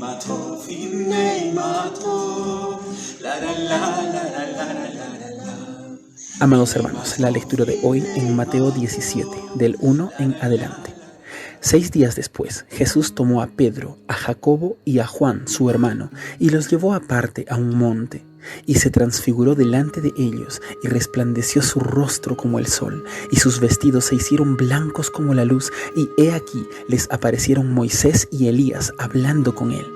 mato, finne mato, la la la la la la la la. Amados hermanos, la lectura de hoy en Mateo 17, del 1 en adelante. 6 días después, Jesús tomó a Pedro, a Jacobo y a Juan, su hermano, y los llevó aparte a un monte, y se transfiguró delante de ellos, y resplandeció su rostro como el sol, y sus vestidos se hicieron blancos como la luz, y he aquí les aparecieron Moisés y Elías hablando con él.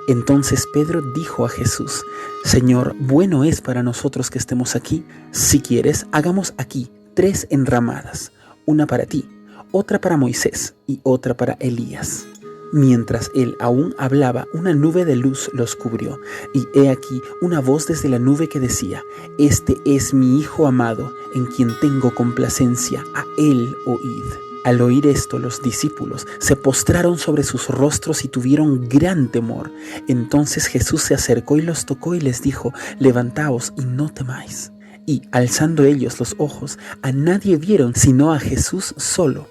Entonces Pedro dijo a Jesús: Señor, bueno es para nosotros que estemos aquí. Si quieres, hagamos aquí 3 enramadas, una para ti, otra para Moisés y otra para Elías. Mientras él aún hablaba, una nube de luz los cubrió, y he aquí una voz desde la nube que decía: Este es mi Hijo amado, en quien tengo complacencia, a él oíd. Al oír esto, los discípulos se postraron sobre sus rostros y tuvieron gran temor. Entonces Jesús se acercó y los tocó y les dijo: Levantaos y no temáis. Y, alzando ellos los ojos, a nadie vieron sino a Jesús solo.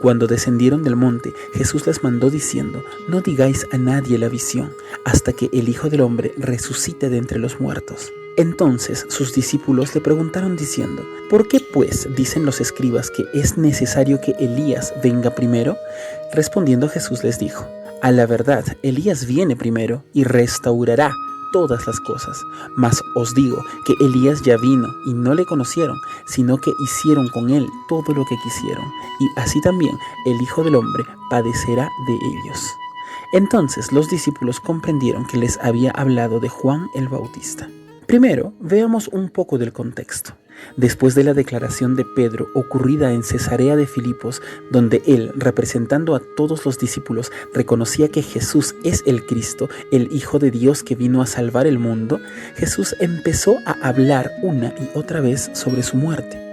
Cuando descendieron del monte, Jesús les mandó diciendo: No digáis a nadie la visión, hasta que el Hijo del Hombre resucite de entre los muertos. Entonces sus discípulos le preguntaron diciendo: ¿Por qué pues dicen los escribas que es necesario que Elías venga primero? Respondiendo Jesús les dijo: A la verdad, Elías viene primero y restaurará todas las cosas. Mas os digo que Elías ya vino y no le conocieron, sino que hicieron con él todo lo que quisieron. Y así también el Hijo del Hombre padecerá de ellos. Entonces los discípulos comprendieron que les había hablado de Juan el Bautista. Primero, veamos un poco del contexto. Después de la declaración de Pedro ocurrida en Cesarea de Filipos, donde él, representando a todos los discípulos, reconocía que Jesús es el Cristo, el Hijo de Dios que vino a salvar el mundo, Jesús empezó a hablar una y otra vez sobre su muerte.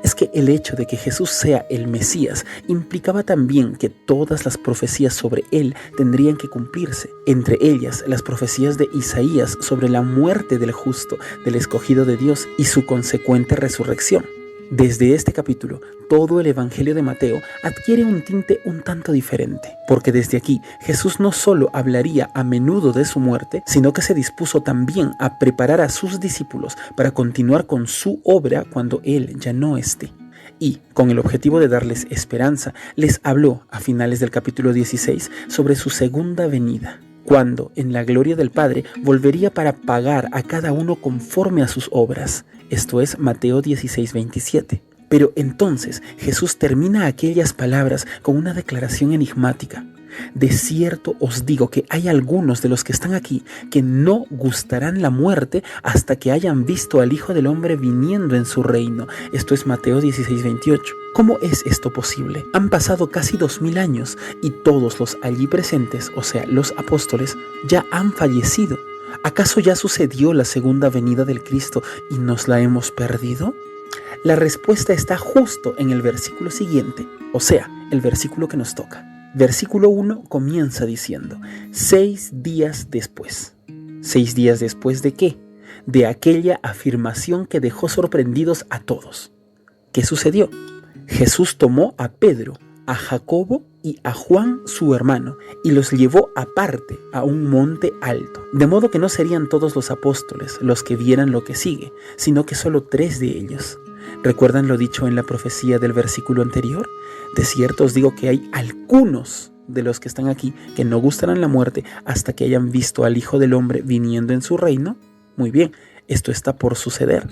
Es que el hecho de que Jesús sea el Mesías implicaba también que todas las profecías sobre él tendrían que cumplirse, entre ellas las profecías de Isaías sobre la muerte del justo, del escogido de Dios y su consecuente resurrección. Desde este capítulo, todo el Evangelio de Mateo adquiere un tinte un tanto diferente, porque desde aquí Jesús no solo hablaría a menudo de su muerte, sino que se dispuso también a preparar a sus discípulos para continuar con su obra cuando Él ya no esté. Y, con el objetivo de darles esperanza, les habló a finales del capítulo 16 sobre su segunda venida, cuando, en la gloria del Padre, volvería para pagar a cada uno conforme a sus obras. Esto es Mateo 16:27. Pero entonces Jesús termina aquellas palabras con una declaración enigmática. De cierto os digo que hay algunos de los que están aquí que no gustarán la muerte hasta que hayan visto al Hijo del Hombre viniendo en su reino. Esto es Mateo 16:28. ¿Cómo es esto posible? Han pasado casi 2000 años y todos los allí presentes, o sea, los apóstoles, ya han fallecido. ¿Acaso ya sucedió la segunda venida del Cristo y nos la hemos perdido? La respuesta está justo en el versículo siguiente, o sea, el versículo que nos toca. Versículo 1 comienza diciendo: 6 días después. ¿6 días después de qué? De aquella afirmación que dejó sorprendidos a todos. ¿Qué sucedió? Jesús tomó a Pedro, a Jacobo y a Juan su hermano, y los llevó aparte a un monte alto, de modo que no serían todos los apóstoles los que vieran lo que sigue, sino que solo 3 de ellos. ¿Recuerdan lo dicho en la profecía del versículo anterior? De cierto os digo que hay algunos de los que están aquí que no gustarán la muerte hasta que hayan visto al Hijo del Hombre viniendo en su reino. Muy bien, esto está por suceder.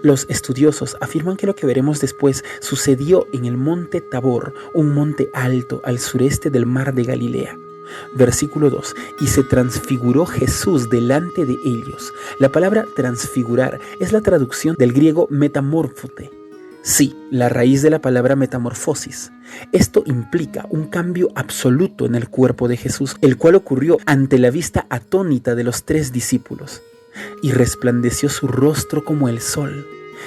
Los estudiosos afirman que lo que veremos después sucedió en el monte Tabor, un monte alto al sureste del mar de Galilea. Versículo 2: y se transfiguró Jesús delante de ellos. La palabra transfigurar es la traducción del griego metamorfote. Sí, la raíz de la palabra metamorfosis. Esto implica un cambio absoluto en el cuerpo de Jesús, el cual ocurrió ante la vista atónita de los 3 discípulos. Y resplandeció su rostro como el sol.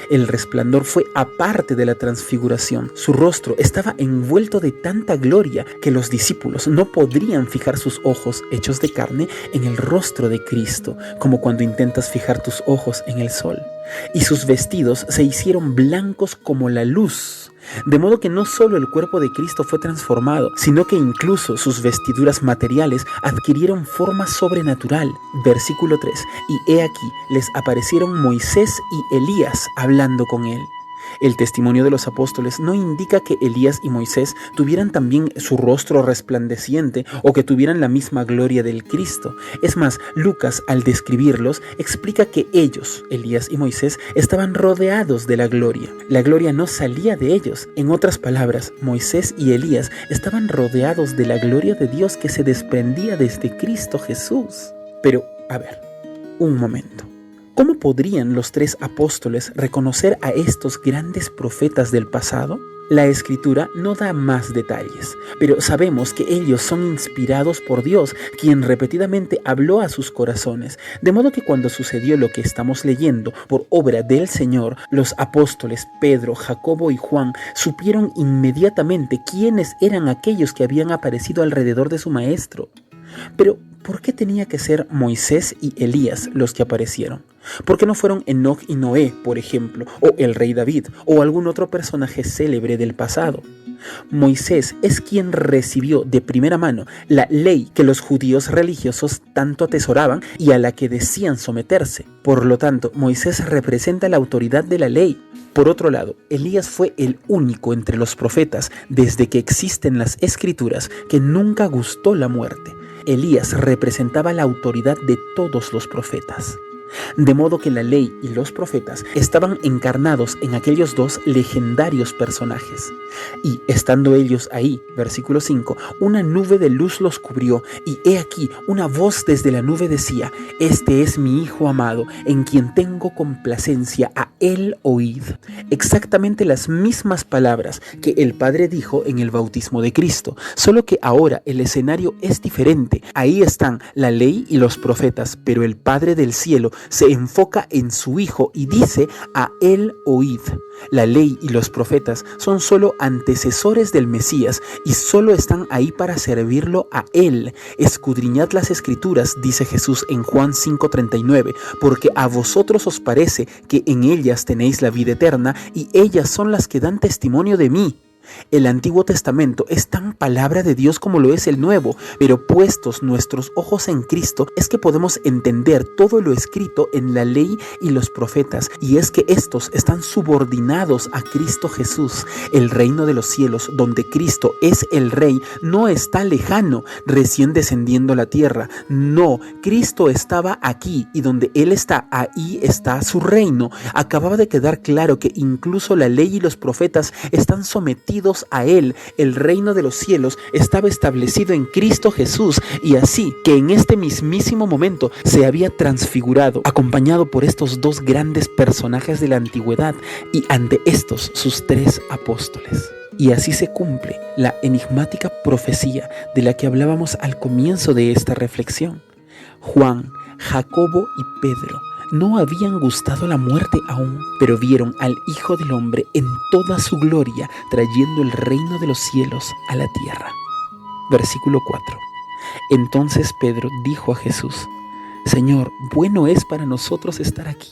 El resplandor fue aparte de la transfiguración. Su rostro estaba envuelto de tanta gloria que los discípulos no podrían fijar sus ojos hechos de carne en el rostro de Cristo, como cuando intentas fijar tus ojos en el sol. Y sus vestidos se hicieron blancos como la luz. De modo que no solo el cuerpo de Cristo fue transformado, sino que incluso sus vestiduras materiales adquirieron forma sobrenatural. Versículo 3. Y he aquí, les aparecieron Moisés y Elías hablando con él. El testimonio de los apóstoles no indica que Elías y Moisés tuvieran también su rostro resplandeciente o que tuvieran la misma gloria del Cristo. Es más, Lucas, al describirlos, explica que ellos, Elías y Moisés, estaban rodeados de la gloria. La gloria no salía de ellos. En otras palabras, Moisés y Elías estaban rodeados de la gloria de Dios que se desprendía desde Cristo Jesús. Pero, a ver, un momento. ¿Cómo podrían los tres apóstoles reconocer a estos grandes profetas del pasado? La Escritura no da más detalles, pero sabemos que ellos son inspirados por Dios, quien repetidamente habló a sus corazones, de modo que cuando sucedió lo que estamos leyendo por obra del Señor, los apóstoles Pedro, Jacobo y Juan supieron inmediatamente quiénes eran aquellos que habían aparecido alrededor de su maestro. Pero, ¿por qué tenía que ser Moisés y Elías los que aparecieron? ¿Por qué no fueron Enoc y Noé, por ejemplo, o el rey David, o algún otro personaje célebre del pasado? Moisés es quien recibió de primera mano la ley que los judíos religiosos tanto atesoraban y a la que decían someterse. Por lo tanto, Moisés representa la autoridad de la ley. Por otro lado, Elías fue el único entre los profetas, desde que existen las Escrituras, que nunca gustó la muerte. Elías representaba la autoridad de todos los profetas. De modo que la ley y los profetas estaban encarnados en aquellos dos legendarios personajes. Y estando ellos ahí, versículo 5, una nube de luz los cubrió, y he aquí una voz desde la nube decía: Este es mi Hijo amado, en quien tengo complacencia, a él oíd. Exactamente las mismas palabras que el Padre dijo en el bautismo de Cristo, solo que ahora el escenario es diferente. Ahí están la ley y los profetas, pero el Padre del cielo se enfoca en su Hijo y dice: a él oíd. La ley y los profetas son solo antecesores del Mesías y solo están ahí para servirlo a él. Escudriñad las Escrituras, dice Jesús en Juan 5:39, porque a vosotros os parece que en ellas tenéis la vida eterna y ellas son las que dan testimonio de mí. El Antiguo Testamento es tan palabra de Dios como lo es el Nuevo, pero puestos nuestros ojos en Cristo es que podemos entender todo lo escrito en la ley y los profetas, y es que estos están subordinados a Cristo Jesús. El reino de los cielos, donde Cristo es el Rey, no está lejano, recién descendiendo a la tierra. No, Cristo estaba aquí, y donde Él está, ahí está su reino. Acababa de quedar claro que incluso la ley y los profetas están sometidos a él. El reino de los cielos estaba establecido en Cristo Jesús, y así que en este mismísimo momento se había transfigurado, acompañado por estos dos grandes personajes de la antigüedad y ante estos sus tres apóstoles. Y así se cumple la enigmática profecía de la que hablábamos al comienzo de esta reflexión. Juan, Jacobo y Pedro no habían gustado la muerte aún, pero vieron al Hijo del Hombre en toda su gloria, trayendo el reino de los cielos a la tierra. Versículo 4. Entonces Pedro dijo a Jesús: Señor, bueno es para nosotros estar aquí.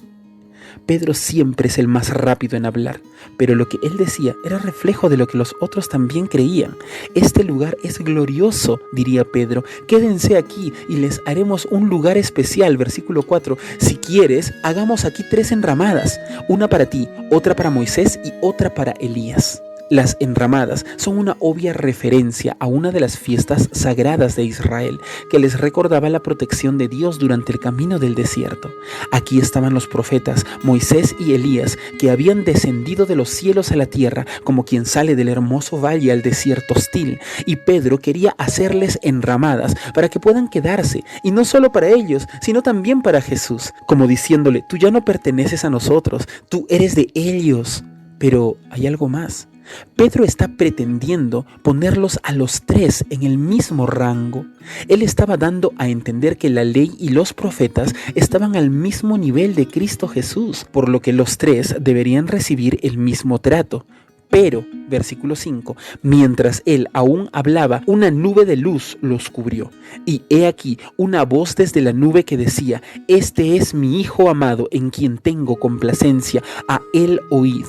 Pedro siempre es el más rápido en hablar, pero lo que él decía era reflejo de lo que los otros también creían. Este lugar es glorioso, diría Pedro. Quédense aquí y les haremos un lugar especial. Versículo 4. Si quieres, hagamos aquí 3 enramadas, una para ti, otra para Moisés y otra para Elías. Las enramadas son una obvia referencia a una de las fiestas sagradas de Israel que les recordaba la protección de Dios durante el camino del desierto. Aquí estaban los profetas Moisés y Elías, que habían descendido de los cielos a la tierra como quien sale del hermoso valle al desierto hostil, y Pedro quería hacerles enramadas para que puedan quedarse, y no solo para ellos, sino también para Jesús, como diciéndole: tú ya no perteneces a nosotros, tú eres de ellos. Pero hay algo más. Pedro está pretendiendo ponerlos a los 3 en el mismo rango. Él estaba dando a entender que la ley y los profetas estaban al mismo nivel de Cristo Jesús, por lo que los 3 deberían recibir el mismo trato. Pero, versículo 5, mientras él aún hablaba, una nube de luz los cubrió. Y he aquí una voz desde la nube que decía: Este es mi Hijo amado, en quien tengo complacencia, a él oíd.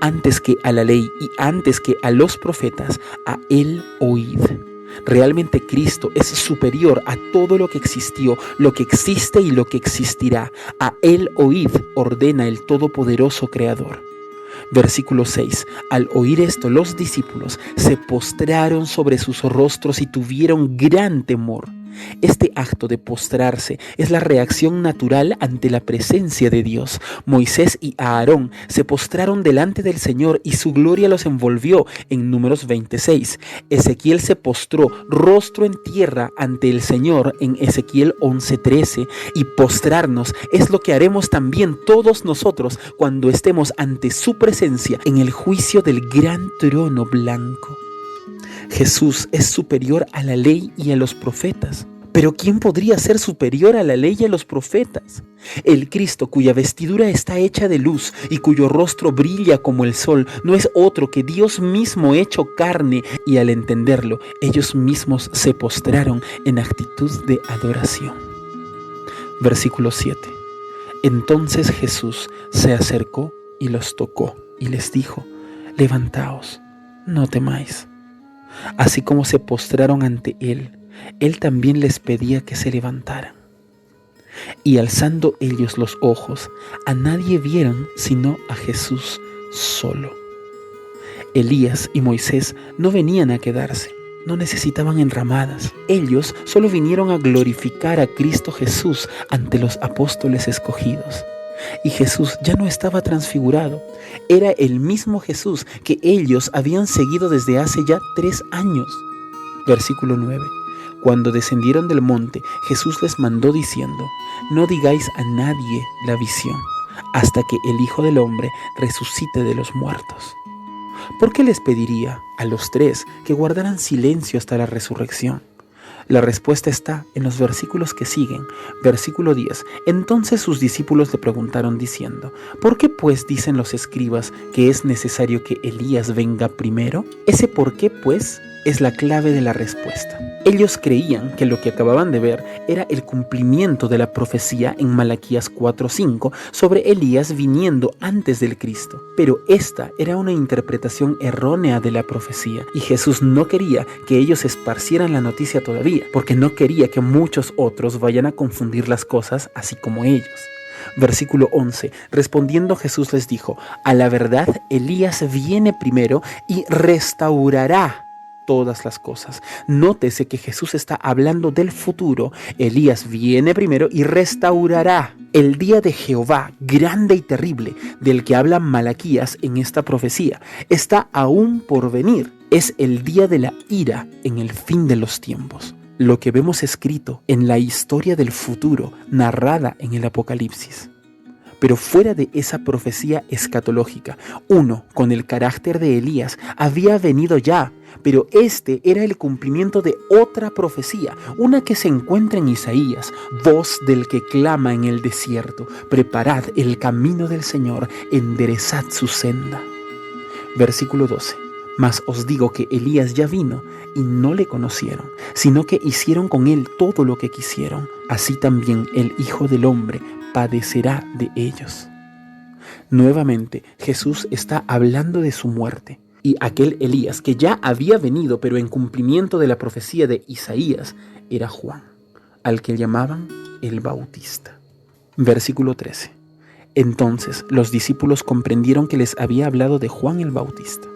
antes que a la ley y antes que a los profetas, a Él oíd. Realmente Cristo es superior a todo lo que existió, lo que existe y lo que existirá. A Él oíd, ordena el Todopoderoso Creador. Versículo 6. Al oír esto, los discípulos se postraron sobre sus rostros y tuvieron gran temor. Este acto de postrarse es la reacción natural ante la presencia de Dios. Moisés y Aarón se postraron delante del Señor y su gloria los envolvió en Números 26. Ezequiel se postró rostro en tierra ante el Señor en Ezequiel 11:13. Y postrarnos es lo que haremos también todos nosotros cuando estemos ante su presencia en el juicio del gran trono blanco. Jesús es superior a la ley y a los profetas. Pero ¿quién podría ser superior a la ley y a los profetas? El Cristo, cuya vestidura está hecha de luz y cuyo rostro brilla como el sol, no es otro que Dios mismo hecho carne, y al entenderlo, ellos mismos se postraron en actitud de adoración. Versículo 7. Entonces Jesús se acercó y los tocó y les dijo: levantaos, no temáis. Así como se postraron ante Él, Él también les pedía que se levantaran. Y alzando ellos los ojos, a nadie vieron sino a Jesús solo. Elías y Moisés no venían a quedarse, no necesitaban enramadas. Ellos solo vinieron a glorificar a Cristo Jesús ante los apóstoles escogidos. Y Jesús ya no estaba transfigurado, era el mismo Jesús que ellos habían seguido desde hace ya 3 años. Versículo 9. Cuando descendieron del monte, Jesús les mandó diciendo: no digáis a nadie la visión, hasta que el Hijo del Hombre resucite de los muertos. ¿Por qué les pediría a los 3 que guardaran silencio hasta la resurrección? La respuesta está en los versículos que siguen. Versículo 10. Entonces sus discípulos le preguntaron diciendo: ¿por qué pues dicen los escribas que es necesario que Elías venga primero? Ese por qué pues es la clave de la respuesta. Ellos creían que lo que acababan de ver era el cumplimiento de la profecía en Malaquías 4:5 sobre Elías viniendo antes del Cristo. Pero esta era una interpretación errónea de la profecía, y Jesús no quería que ellos esparcieran la noticia todavía, porque no quería que muchos otros vayan a confundir las cosas así como ellos. Versículo 11. Respondiendo Jesús les dijo: a la verdad, Elías viene primero y restaurará todas las cosas. Nótese que Jesús está hablando del futuro. Elías viene primero y restaurará. El día de Jehová, grande y terrible, del que habla Malaquías en esta profecía, está aún por venir. Es el día de la ira en el fin de los tiempos. Lo que vemos escrito en la historia del futuro, narrada en el Apocalipsis. Pero fuera de esa profecía escatológica, uno con el carácter de Elías había venido ya, pero este era el cumplimiento de otra profecía, una que se encuentra en Isaías: voz del que clama en el desierto, preparad el camino del Señor, enderezad su senda. Versículo 12. Mas os digo que Elías ya vino y no le conocieron, sino que hicieron con él todo lo que quisieron. Así también el Hijo del Hombre padecerá de ellos. Nuevamente, Jesús está hablando de su muerte. Y aquel Elías que ya había venido, pero en cumplimiento de la profecía de Isaías, era Juan, al que llamaban el Bautista. Versículo 13. Entonces los discípulos comprendieron que les había hablado de Juan el Bautista.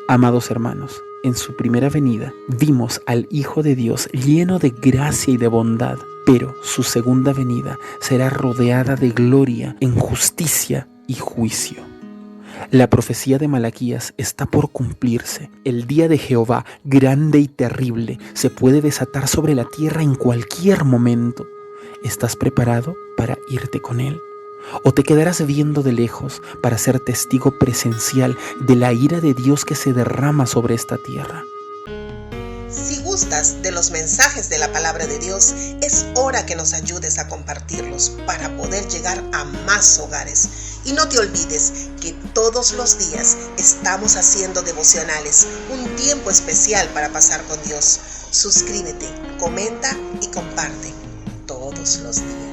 Amados hermanos, en su primera venida vimos al Hijo de Dios lleno de gracia y de bondad, pero su segunda venida será rodeada de gloria en justicia y juicio. La profecía de Malaquías está por cumplirse. El día de Jehová, grande y terrible, se puede desatar sobre la tierra en cualquier momento. ¿Estás preparado para irte con él? ¿O te quedarás viendo de lejos para ser testigo presencial de la ira de Dios que se derrama sobre esta tierra? Si gustas de los mensajes de la palabra de Dios, es hora que nos ayudes a compartirlos para poder llegar a más hogares. Y no te olvides que todos los días estamos haciendo devocionales, un tiempo especial para pasar con Dios. Suscríbete, comenta y comparte todos los días.